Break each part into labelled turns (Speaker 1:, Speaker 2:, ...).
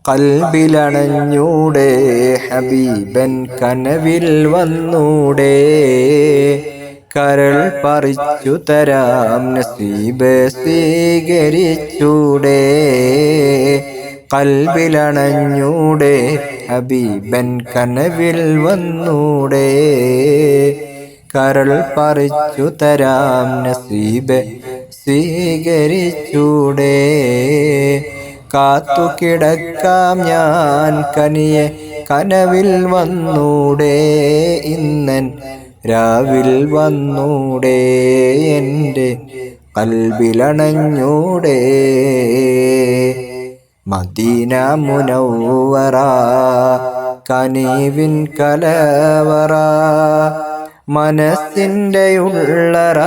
Speaker 1: കൽബിലണഞ്ഞൂടെ ഹബീബൻ കനവിൽ വന്നൂടെ കരൾ പറിച്ചു തരാം നസീബ് സ്വീകരിച്ചൂടെ കൽബിലണഞ്ഞൂടെ ഹബീബൻ കനവിൽ വന്നൂടെ കരൾ പറിച്ചു തരാം നസീബ് സ്വീകരിച്ചൂടെ കാത്തു കിടക്കാം ഞാൻ കനിയെ കനവിൽ വന്നൂടെ ഇന്നൻ രാവിൽ വന്നൂടെ എൻ്റെ കൽബിലണഞ്ഞൂടെ മദീന മുനവ്വറ കനീവിൻ കലവറ മനസ്സിൻ്റെ ഉള്ളറ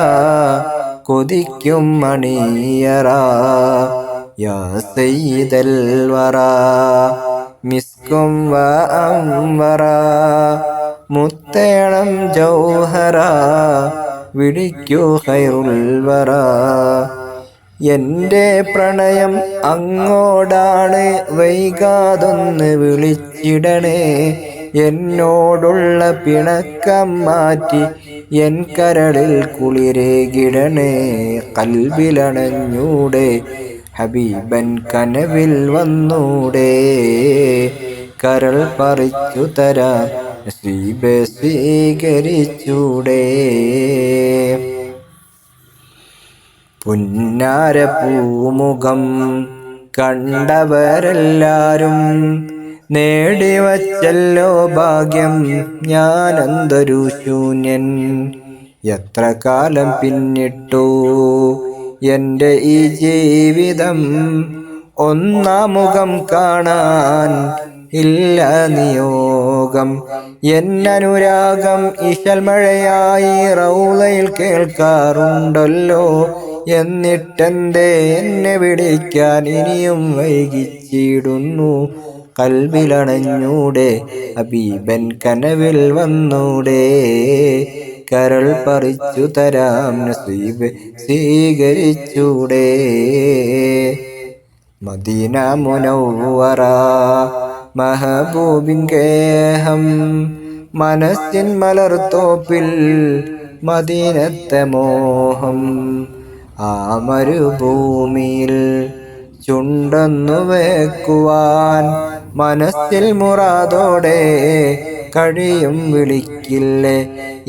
Speaker 1: കൊതിക്കും മണിയറ യാ സയ്യിദൽ വറ മിസ്കും വ അംവറ മുത്തേണം ജൗഹറ വിളിക്കൂ ഖൈറുൽ വറ എൻ്റെ പ്രണയം അങ്ങോടാണ് വൈകാതൊന്ന് വിളിച്ചിടണേ എന്നോടുള്ള പിണക്കം മാറ്റി എൻ കരളിൽ കുളിരേകിടണേ കൽബിലണഞ്ഞൂടെ ഹബീബൻ കനവിൽ വന്നൂടെ കരൾ പറിച്ചു തരാം നസീബ് സ്വീകരിച്ചൂടെ പുന്നാര പൂമുഖം കണ്ടവരെല്ലാരും നേടിവച്ചല്ലോ ഭാഗ്യം ഞാനെന്തൊരു ശൂന്യൻ എത്ര കാലം പിന്നിട്ടു എൻ്റെ ഈ ജീവിതം ഒന്നാം മുഖം കാണാൻ ഇല്ല നിയോഗം എന്നനുരാഗം ഇശൽ മഴയായി റൗളയിൽ കേൾക്കാറുണ്ടല്ലോ എന്നിട്ടെന്തേ എന്നെ വിളിക്കാൻ ഇനിയും വൈകിച്ചിടുന്നു കൽബിലണഞ്ഞൂടെ ഹബീബൻ കനവിൽ വന്നൂടെ കരൾ പറിച്ചു തരാം നസീബ് സ്വീകരിച്ചൂടെ മദീന മുനവ്വറ മഹബൂബിൻ ഗേഹം മനസ്സിൻ മലർത്തോപ്പിൽ മദീനത്തെ മോഹം ആ മരുഭൂമിയിൽ ചുണ്ടൊന്നു വെക്കുവാൻ മനസ്സിൽ മുറാദോടെ കഴിയും വിളിക്കില്ലേ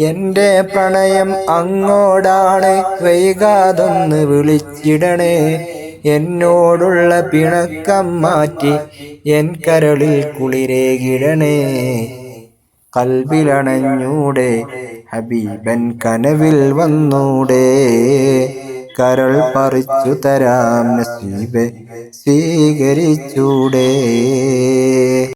Speaker 1: എൻ്റെ പ്രണയം അങ്ങോടാണ് വൈകാതൊന്ന് വിളിച്ചിടണേ എന്നോടുള്ള പിണക്കം മാറ്റി എൻ കരളിൽ കുളിരേകിടണേ കൽബിലണഞ്ഞൂടെ ഹബീബൻ കനവിൽ വന്നൂടെ കരൾ പറിച്ചു തരാം നസീബ് സ്വീകരിച്ചൂടെ